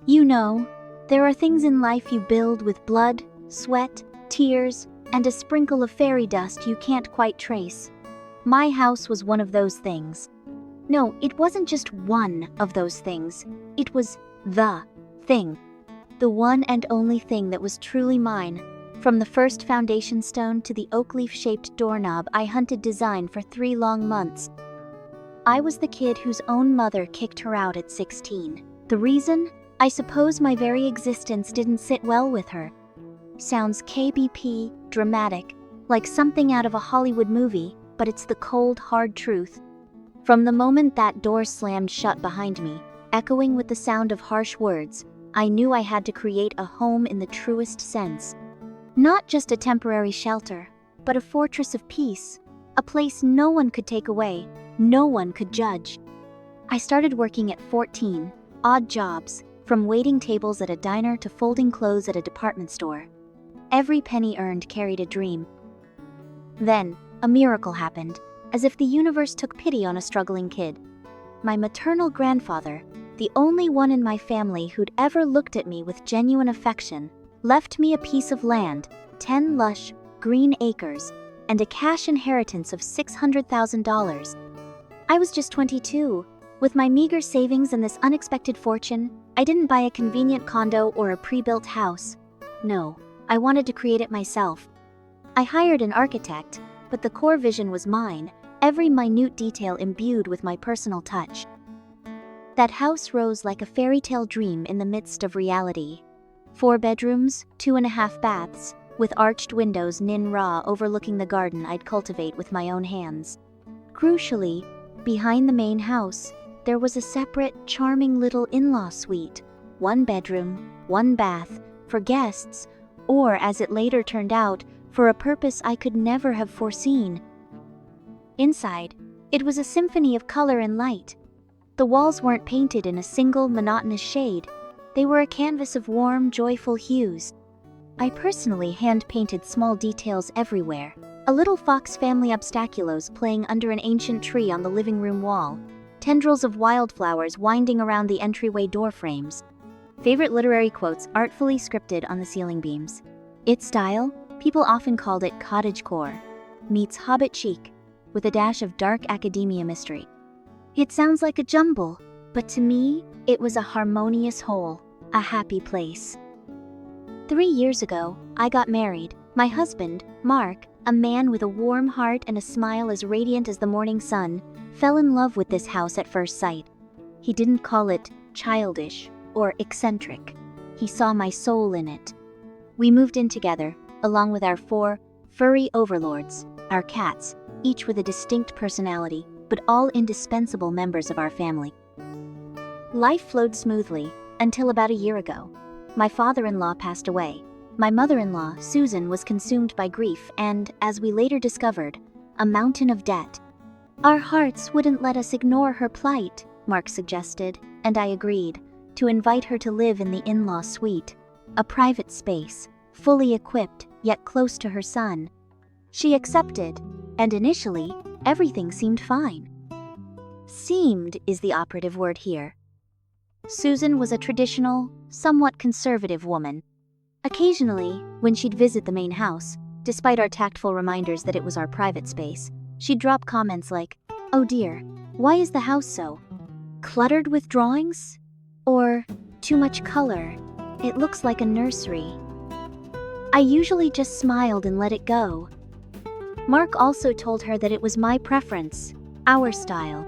You know, there are things in life you build with blood, sweat, tears, and a sprinkle of fairy dust you can't quite trace. My house was one of those things. No, it wasn't just one of those things. It was the thing. The one and only thing that was truly mine. From the first foundation stone to the oak leaf-shaped doorknob, I hunted design for 3 long months. I was the kid whose own mother kicked her out at 16. The reason? I suppose my very existence didn't sit well with her. Sounds KBP, dramatic, like something out of a Hollywood movie, but it's the cold, hard truth. From the moment that door slammed shut behind me, echoing with the sound of harsh words, I knew I had to create a home in the truest sense. Not just a temporary shelter, but a fortress of peace, a place no one could take away, no one could judge. I started working at 14, odd jobs, from waiting tables at a diner to folding clothes at a department store. Every penny earned carried a dream. Then, a miracle happened, as if the universe took pity on a struggling kid. My maternal grandfather, the only one in my family who'd ever looked at me with genuine affection, left me a piece of land, 10 lush, green acres, and a cash inheritance of $600,000. I was just 22. With my meager savings and this unexpected fortune, I didn't buy a convenient condo or a pre-built house. No, I wanted to create it myself. I hired an architect, but the core vision was mine, every minute detail imbued with my personal touch. That house rose like a fairy tale dream in the midst of reality. 4 bedrooms, 2.5 baths, with arched windows nin-ra overlooking the garden I'd cultivate with my own hands. Crucially, behind the main house, there was a separate, charming little in-law suite. 1 bedroom, 1 bath, for guests, or as it later turned out, for a purpose I could never have foreseen. Inside, it was a symphony of color and light. The walls weren't painted in a single monotonous shade. They were a canvas of warm, joyful hues. I personally hand-painted small details everywhere. A little fox family obstaculos playing under an ancient tree on the living room wall. Tendrils of wildflowers winding around the entryway door frames. Favorite literary quotes artfully scripted on the ceiling beams. Its style, people often called it cottagecore, meets hobbit chic, with a dash of dark academia mystery. It sounds like a jumble, but to me, it was a harmonious whole, a happy place. 3 years ago, I got married. My husband, Mark, a man with a warm heart and a smile as radiant as the morning sun, fell in love with this house at first sight. He didn't call it childish or eccentric. He saw my soul in it. We moved in together, along with our 4 furry overlords, our cats, each with a distinct personality, but all indispensable members of our family. Life flowed smoothly, until about a year ago. My father-in-law passed away. My mother-in-law, Susan, was consumed by grief and, as we later discovered, a mountain of debt. Our hearts wouldn't let us ignore her plight, Mark suggested, and I agreed, to invite her to live in the in-law suite, a private space, fully equipped, yet close to her son. She accepted, and initially, everything seemed fine. Seemed is the operative word here. Susan was a traditional, somewhat conservative woman. Occasionally, when she'd visit the main house, despite our tactful reminders that it was our private space, she'd drop comments like, "Oh dear, why is the house so cluttered with drawings?" Or, "Too much color, it looks like a nursery." I usually just smiled and let it go. Mark also told her that it was my preference, our style.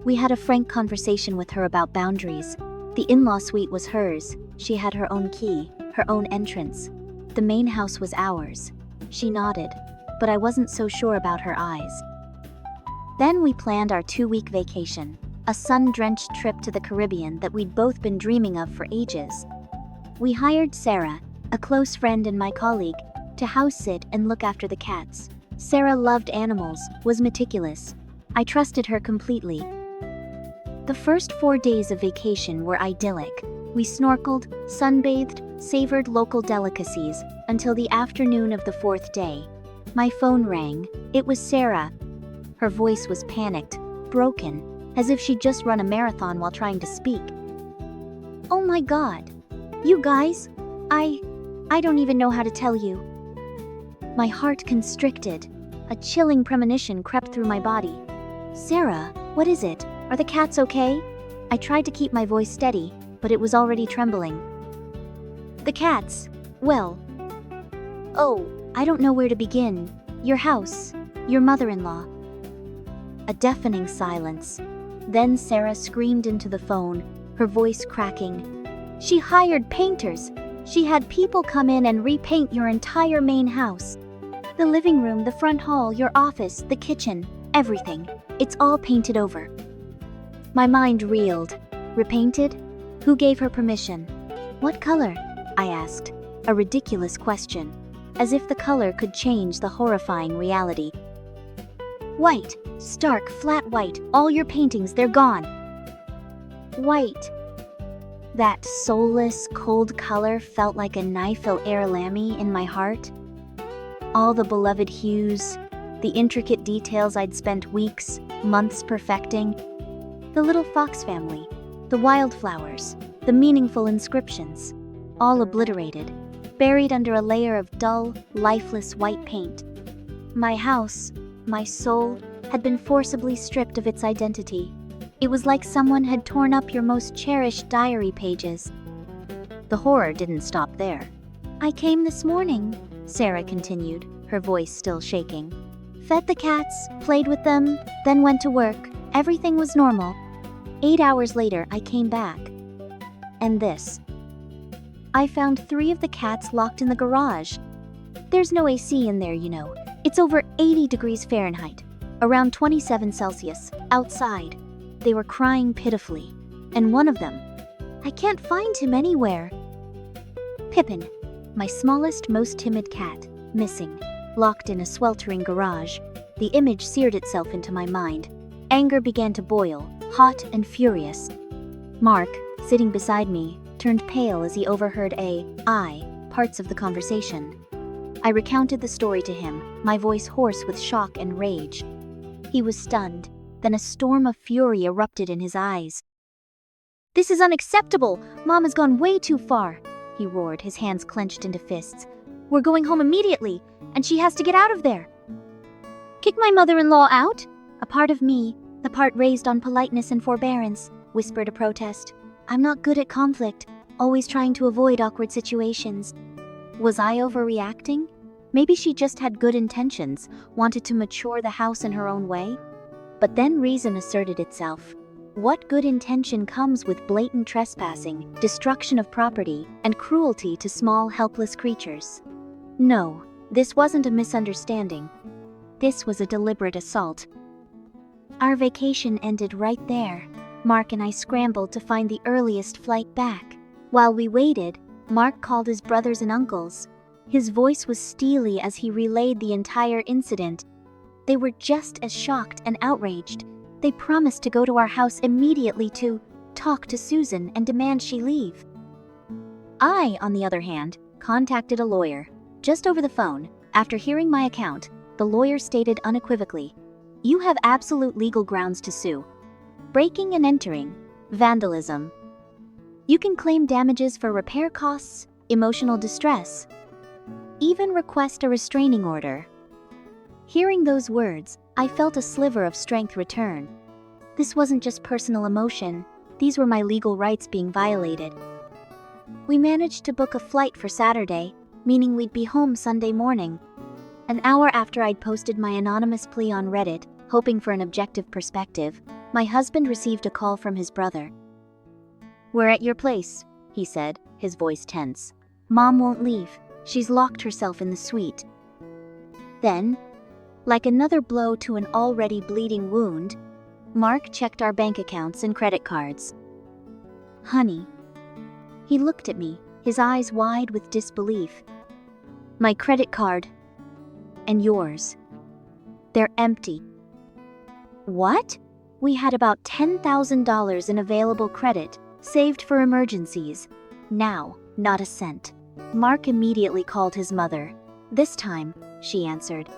We had a frank conversation with her about boundaries. The in-law suite was hers. She had her own key, her own entrance. The main house was ours. She nodded, but I wasn't so sure about her eyes. Then we planned our 2-week vacation, a sun-drenched trip to the Caribbean that we'd both been dreaming of for ages. We hired Sarah, a close friend and my colleague, to house-sit and look after the cats. Sarah loved animals, was meticulous. I trusted her completely. The first 4 days of vacation were idyllic. We snorkeled, sunbathed, savored local delicacies, until the afternoon of the 4th day. My phone rang. It was Sarah. Her voice was panicked, broken, as if she'd just run a marathon while trying to speak. Oh my god. You guys, I don't even know how to tell you. My heart constricted. A chilling premonition crept through my body. Sarah, what is it? Are the cats okay? I tried to keep my voice steady, but it was already trembling. The cats, well. Oh, I don't know where to begin. Your house, your mother-in-law. A deafening silence. Then Sarah screamed into the phone, her voice cracking. She hired painters. She had people come in and repaint your entire main house. The living room, the front hall, your office, the kitchen, everything. It's all painted over. My mind reeled. Repainted? Who gave her permission? What color? I asked. A ridiculous question. As if the color could change the horrifying reality. White. Stark, flat white. All your paintings, they're gone. White. That soulless, cold color felt like a knife lamy in my heart. All the beloved hues, the intricate details I'd spent weeks, months perfecting. The little fox family, the wildflowers, the meaningful inscriptions, all obliterated, buried under a layer of dull, lifeless white paint. My house, my soul, had been forcibly stripped of its identity. It was like someone had torn up your most cherished diary pages. The horror didn't stop there. I came this morning, Sarah continued, her voice still shaking. Fed the cats, played with them, then went to work. Everything was normal. 8 hours later, I came back. And this. I found 3 of the cats locked in the garage. There's no AC in there, you know. It's over 80 degrees Fahrenheit, around 27 Celsius, outside. They were crying pitifully, and one of them, I can't find him anywhere. Pippin, my smallest, most timid cat, missing, locked in a sweltering garage. The image seared itself into my mind. Anger began to boil, hot and furious. Mark, sitting beside me, turned pale as he overheard parts of the conversation. I recounted the story to him, my voice hoarse with shock and rage. He was stunned. Then a storm of fury erupted in his eyes. This is unacceptable! Mom has gone way too far, he roared, his hands clenched into fists. We're going home immediately, and she has to get out of there. Kick my mother-in-law out? A part of me, the part raised on politeness and forbearance, whispered a protest. I'm not good at conflict, always trying to avoid awkward situations. Was I overreacting? Maybe she just had good intentions, wanted to mature the house in her own way? But then reason asserted itself. What good intention comes with blatant trespassing, destruction of property, and cruelty to small, helpless creatures? No, this wasn't a misunderstanding. This was a deliberate assault. Our vacation ended right there. Mark and I scrambled to find the earliest flight back. While we waited, Mark called his brothers and uncles. His voice was steely as he relayed the entire incident. They were just as shocked and outraged. They promised to go to our house immediately to talk to Susan and demand she leave. I, on the other hand, contacted a lawyer. Just over the phone, after hearing my account, the lawyer stated unequivocally, you have absolute legal grounds to sue. Breaking and entering, vandalism. You can claim damages for repair costs, emotional distress, even request a restraining order. Hearing those words, I felt a sliver of strength return. This wasn't just personal emotion, these were my legal rights being violated. We managed to book a flight for Saturday, meaning we'd be home Sunday morning. An hour after I'd posted my anonymous plea on Reddit, hoping for an objective perspective, my husband received a call from his brother. We're at your place, he said, his voice tense. Mom won't leave. She's locked herself in the suite. Then, like another blow to an already bleeding wound, Mark checked our bank accounts and credit cards. Honey. He looked at me, his eyes wide with disbelief. My credit card. And yours. They're empty. What? We had about $10,000 in available credit, saved for emergencies. Now, not a cent. Mark immediately called his mother. This time, she answered.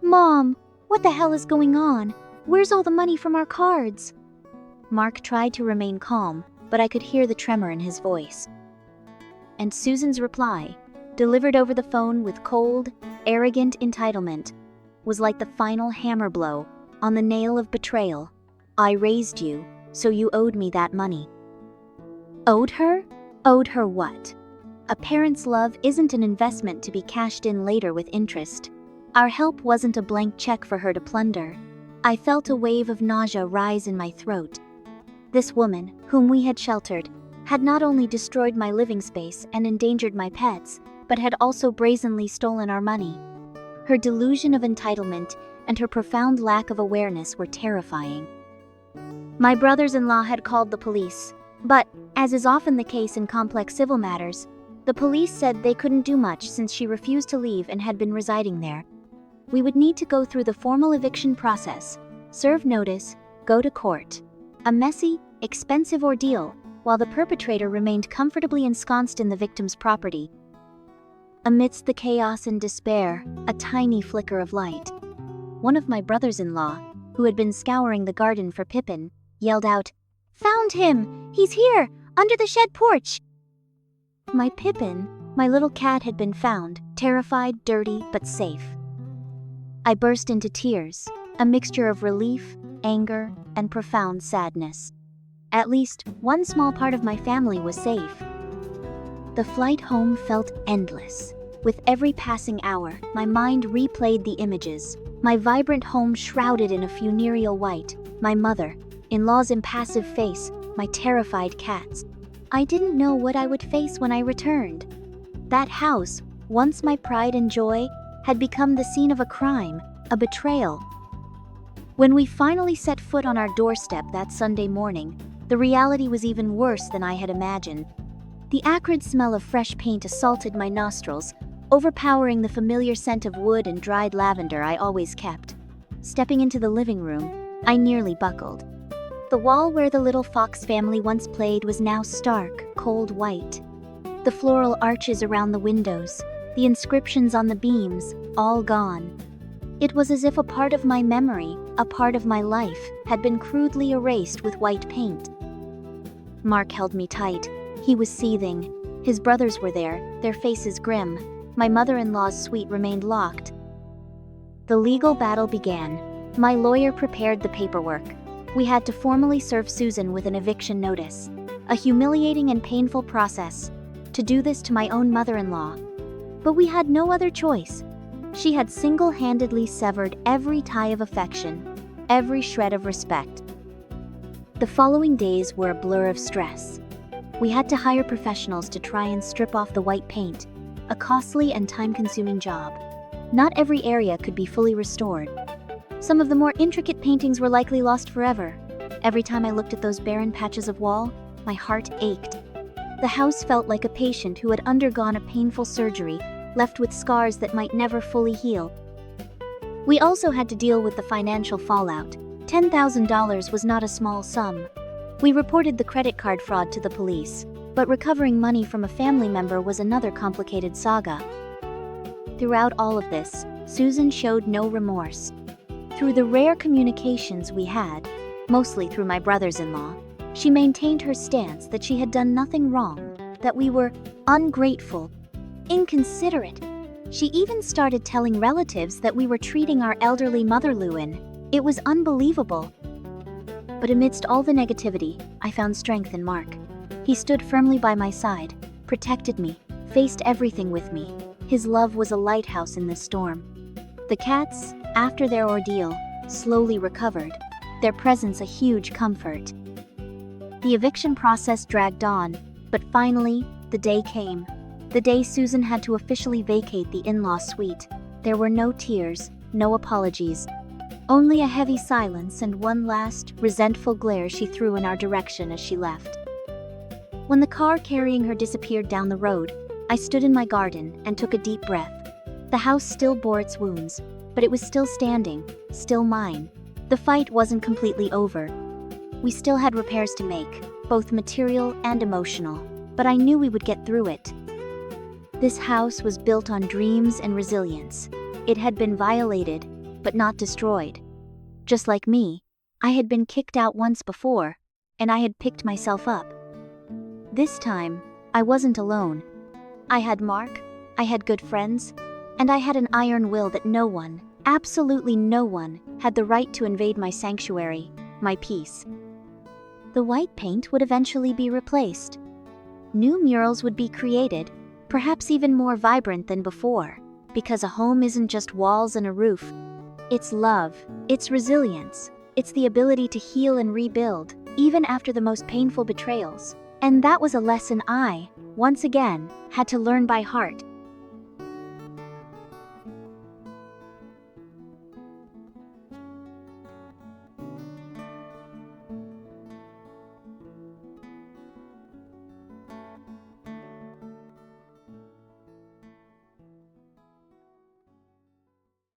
Mom, what the hell is going on? Where's all the money from our cards? Mark tried to remain calm, but I could hear the tremor in his voice. And Susan's reply, delivered over the phone with cold, arrogant entitlement, was like the final hammer blow on the nail of betrayal. I raised you, so you owed me that money. Owed her? Owed her what? A parent's love isn't an investment to be cashed in later with interest. Our help wasn't a blank check for her to plunder. I felt a wave of nausea rise in my throat. This woman, whom we had sheltered, had not only destroyed my living space and endangered my pets, but had also brazenly stolen our money. Her delusion of entitlement and her profound lack of awareness were terrifying. My brothers-in-law had called the police, but, as is often the case in complex civil matters, the police said they couldn't do much since she refused to leave and had been residing there. We would need to go through the formal eviction process, serve notice, go to court. A messy, expensive ordeal, while the perpetrator remained comfortably ensconced in the victim's property. Amidst the chaos and despair, a tiny flicker of light. One of my brothers-in-law, who had been scouring the garden for Pippin, yelled out, "Found him! He's here! Under the shed porch!" My Pippin, my little cat, had been found, terrified, dirty, but safe. I burst into tears, a mixture of relief, anger, and profound sadness. At least one small part of my family was safe. The flight home felt endless. With every passing hour, my mind replayed the images. My vibrant home shrouded in a funereal white, my mother-in-law's impassive face, my terrified cats. I didn't know what I would face when I returned. That house, once my pride and joy, had become the scene of a crime, a betrayal. When we finally set foot on our doorstep that Sunday morning, the reality was even worse than I had imagined. The acrid smell of fresh paint assaulted my nostrils, overpowering the familiar scent of wood and dried lavender I always kept. Stepping into the living room, I nearly buckled. The wall where the little Fox family once played was now stark, cold white. The floral arches around the windows, the inscriptions on the beams, all gone. It was as if a part of my memory, a part of my life, had been crudely erased with white paint. Mark held me tight. He was seething. His brothers were there, their faces grim. My mother-in-law's suite remained locked. The legal battle began. My lawyer prepared the paperwork. We had to formally serve Susan with an eviction notice. A humiliating and painful process. To do this to my own mother-in-law. But we had no other choice. She had single-handedly severed every tie of affection, every shred of respect. The following days were a blur of stress. We had to hire professionals to try and strip off the white paint, a costly and time-consuming job. Not every area could be fully restored. Some of the more intricate paintings were likely lost forever. Every time I looked at those barren patches of wall, my heart ached. The house felt like a patient who had undergone a painful surgery, left with scars that might never fully heal. We also had to deal with the financial fallout. $10,000 was not a small sum. We reported the credit card fraud to the police, but recovering money from a family member was another complicated saga. Throughout all of this, Susan showed no remorse. Through the rare communications we had, mostly through my brothers-in-law, she maintained her stance that she had done nothing wrong, that we were ungrateful, inconsiderate. She even started telling relatives that we were treating our elderly mother Lewin. It was unbelievable. But amidst all the negativity, I found strength in Mark. He stood firmly by my side, protected me, faced everything with me. His love was a lighthouse in this storm. The cats, after their ordeal, slowly recovered, their presence a huge comfort. The eviction process dragged on, but finally, the day came. The day Susan had to officially vacate the in-law suite. There were no tears, no apologies. Only a heavy silence and one last, resentful glare she threw in our direction as she left. When the car carrying her disappeared down the road, I stood in my garden and took a deep breath. The house still bore its wounds, but it was still standing, still mine. The fight wasn't completely over. We still had repairs to make, both material and emotional, but I knew we would get through it. This house was built on dreams and resilience. It had been violated, but not destroyed. Just like me, I had been kicked out once before, and I had picked myself up. This time, I wasn't alone. I had Mark, I had good friends, and I had an iron will that no one, absolutely no one, had the right to invade my sanctuary, my peace. The white paint would eventually be replaced. New murals would be created, perhaps even more vibrant than before, because a home isn't just walls and a roof. It's love, it's resilience, it's the ability to heal and rebuild, even after the most painful betrayals. And that was a lesson I, once again, had to learn by heart.